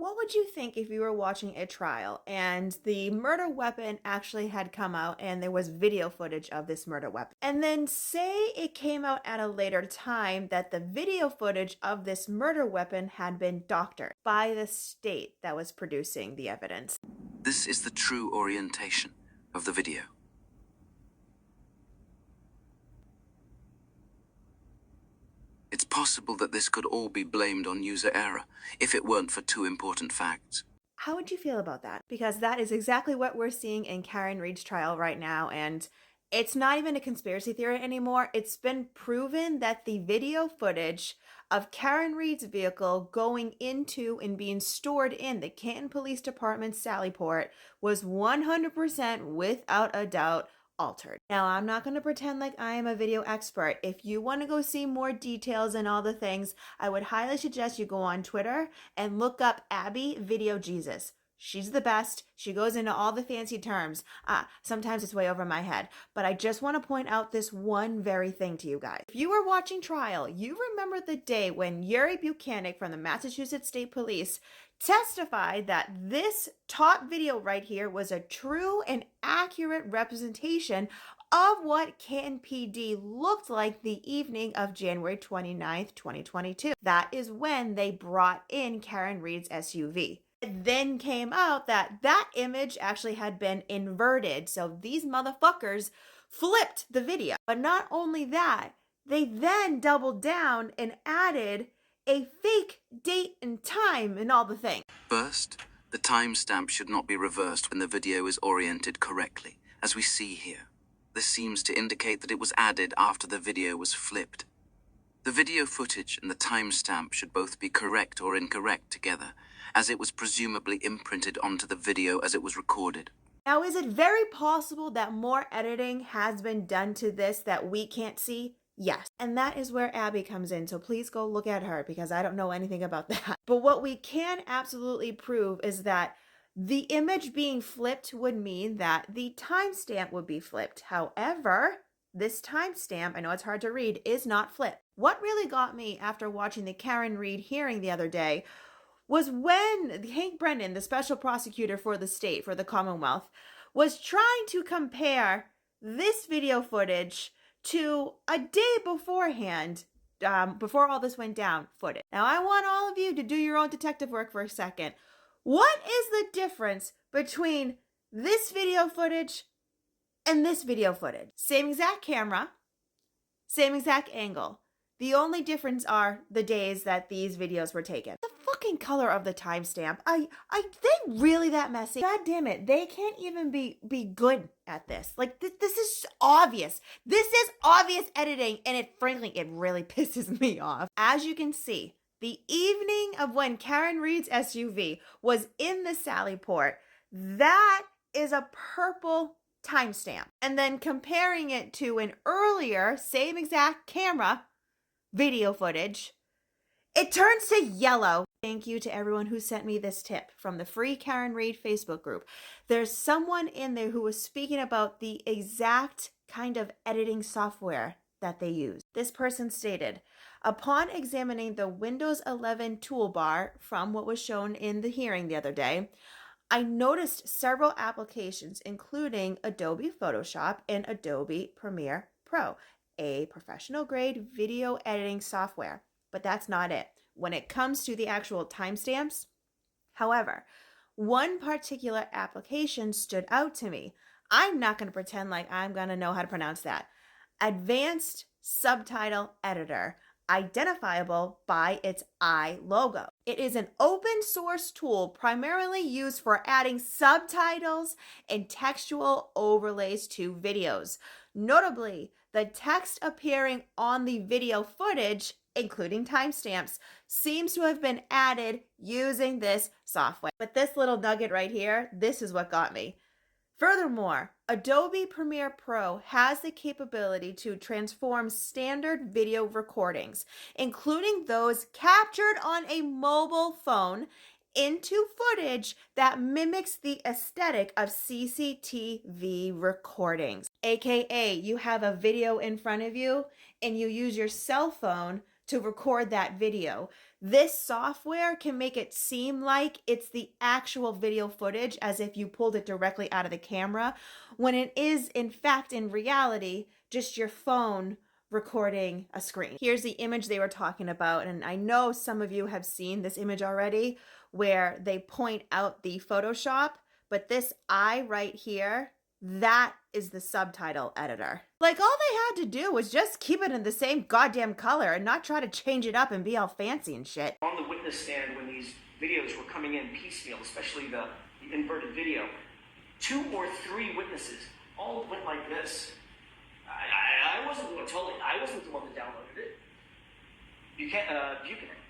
What would you think if you were watching a trial and the murder weapon actually had come out and there was video footage of this murder weapon? And then say it came out at a later time that the video footage of this murder weapon had been doctored by the state that was producing the evidence. This is the true orientation of the video. It's possible that this could all be blamed on user error if it weren't for two important facts. How would you feel about that? Because that is exactly what we're seeing in Karen Reed's trial right now. And it's not even a conspiracy theory anymore. It's been proven that the video footage of Karen Reed's vehicle going into and being stored in the Canton Police Department sallyport was 100% without a doubt altered. Now, I'm not going to pretend like I am a video expert. If you want to go see more details and all the things, I would highly suggest you go on Twitter and look up Abby Video Jesus. She's the best. She goes into all the fancy terms. Sometimes it's way over my head. But I just want to point out this one very thing to you guys. If you were watching trial, you remember the day when Yuri Buchanan from the Massachusetts State Police testified that this top video right here was a true and accurate representation of what Canton PD looked like the evening of January 29th, 2022. That is when they brought in Karen Reed's SUV. It then came out that that image actually had been inverted. So these motherfuckers flipped the video. But not only that, they then doubled down and added a fake date and time and all the things. First, the timestamp should not be reversed when the video is oriented correctly, as we see here. This seems to indicate that it was added after the video was flipped. The video footage and the timestamp should both be correct or incorrect together, as it was presumably imprinted onto the video as it was recorded. Now, is it very possible that more editing has been done to this that we can't see? Yes. And that is where Abby comes in. So please go look at her because I don't know anything about that. But what we can absolutely prove is that the image being flipped would mean that the timestamp would be flipped. However, this timestamp, I know it's hard to read, is not flipped. What really got me after watching the Karen Reed hearing the other day was when Hank Brennan, the special prosecutor for the state, for the Commonwealth, was trying to compare this video footage to a day beforehand, before all this went down, footage. Now, I want all of you to do your own detective work for a second. What is the difference between this video footage and this video footage? Same exact camera, same exact angle. The only difference are the days that these videos were taken. The fucking color of the timestamp. They really that messy? God damn it. They can't even be good at this. Like, this is obvious. This is obvious editing, and frankly, it really pisses me off. As you can see, the evening of when Karen Reed's SUV was in the sallyport, that is a purple timestamp. And then comparing it to an earlier, same exact camera, video footage, it turns to yellow. Thank you to everyone who sent me this tip from the free Karen Reed Facebook group. There's someone in there who was speaking about the exact kind of editing software that they use. This person stated, upon examining the Windows 11 toolbar from what was shown in the hearing the other day, I noticed several applications, including Adobe Photoshop and Adobe Premiere Pro, a professional grade video editing software. But that's not it when it comes to the actual timestamps. However, one particular application stood out to me. I'm not going to pretend like I'm going to know how to pronounce that. Advanced Subtitle Editor, identifiable by its I logo. It is an open source tool primarily used for adding subtitles and textual overlays to videos. Notably, the text appearing on the video footage, including timestamps, seems to have been added using this software. But this little nugget right here, this is what got me. Furthermore, Adobe Premiere Pro has the capability to transform standard video recordings, including those captured on a mobile phone, into footage that mimics the aesthetic of CCTV recordings. AKA, you have a video in front of you and you use your cell phone to record that video. This software can make it seem like it's the actual video footage as if you pulled it directly out of the camera, when it is, in fact, in reality, just your phone recording a screen. Here's the image they were talking about, and I know some of you have seen this image already where they point out the Photoshop, but this eye right here, that is the subtitle editor. Like, all they had to do was just keep it in the same goddamn color and not try to change it up and be all fancy and shit. On the witness stand, when these videos were coming in piecemeal, especially the inverted video, 2 or 3 witnesses all went like this. I wasn't the one, totally, I wasn't the one that downloaded it.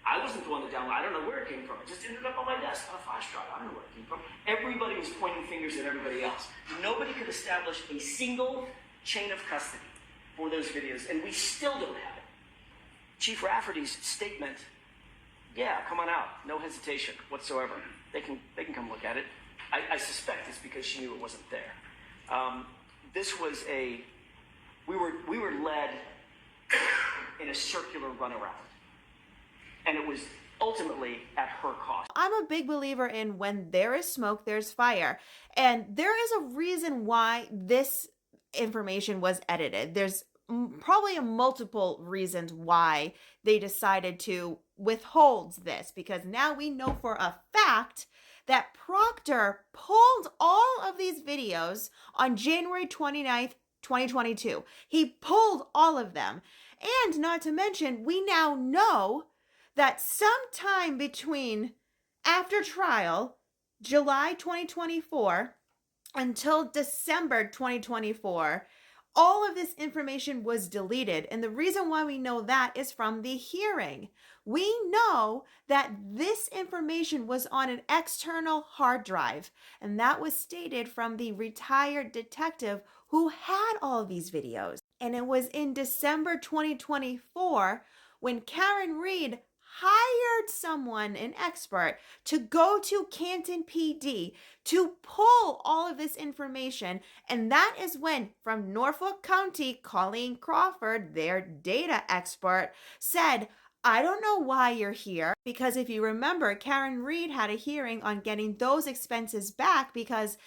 I wasn't the one that downloaded it. I don't know where it came from. It just ended up on my desk on a flash drive. I don't know where it came from. Everybody was pointing fingers at everybody else. Nobody could establish a single chain of custody for those videos, and we still don't have it. Chief Rafferty's statement, yeah, come on out. No hesitation whatsoever. They can come look at it. I suspect it's because she knew it wasn't there. This was we were led in a circular runaround. And it was ultimately at her cost. I'm a big believer in when there is smoke, there's fire. And there is a reason why this information was edited. There's probably multiple reasons why they decided to withhold this, because now we know for a fact that Proctor pulled all of these videos on January 29th, 2022. He pulled all of them. And not to mention, we now know that sometime between after trial, July 2024, until December 2024, all of this information was deleted. And the reason why we know that is from the hearing. We know that this information was on an external hard drive, and that was stated from the retired detective who had all of these videos. And it was in December 2024 when Karen Reed hired someone, an expert, to go to Canton PD to pull all of this information. And that is when, from Norfolk County, Colleen Crawford, their data expert, said, I don't know why you're here, because if you remember, Karen Reed had a hearing on getting those expenses back because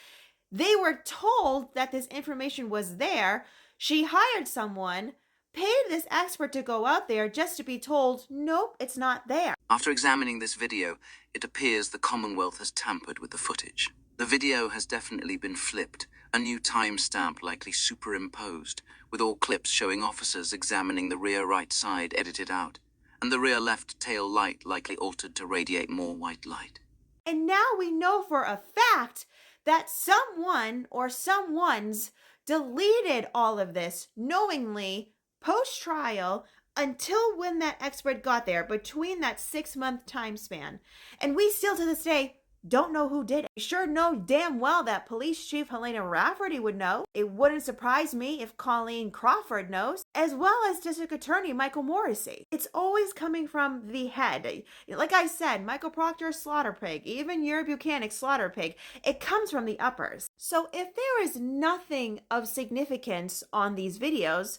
they were told that this information was there. She hired someone, paid this expert to go out there just to be told, nope, it's not there. After examining this video, it appears the Commonwealth has tampered with the footage. The video has definitely been flipped, a new timestamp likely superimposed, with all clips showing officers examining the rear right side edited out, and the rear left tail light likely altered to radiate more white light. And now we know for a fact that someone or someones deleted all of this knowingly post-trial until when that expert got there, between that 6-month time span. And we still to this day don't know who did it. We sure know damn well that Police Chief Helena Rafferty would know. It wouldn't surprise me if Colleen Crawford knows, as well as District Attorney Michael Morrissey. It's always coming from the head. Like I said, Michael Proctor, slaughter pig, even your Buchanan, slaughter pig. It comes from the uppers. So if there is nothing of significance on these videos,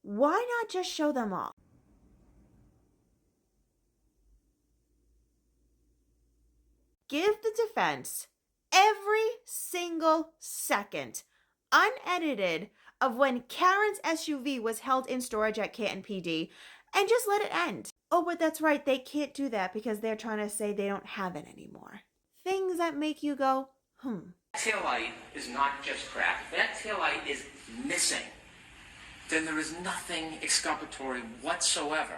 why not just show them all? Give the defense every single second, unedited, of when Karen's SUV was held in storage at Canton PD, and just let it end. Oh, but that's right, they can't do that because they're trying to say they don't have it anymore. Things that make you go, Taillight is not just cracked. That taillight is missing. Then there is nothing exculpatory whatsoever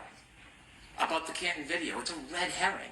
about the Canton video. It's a red herring.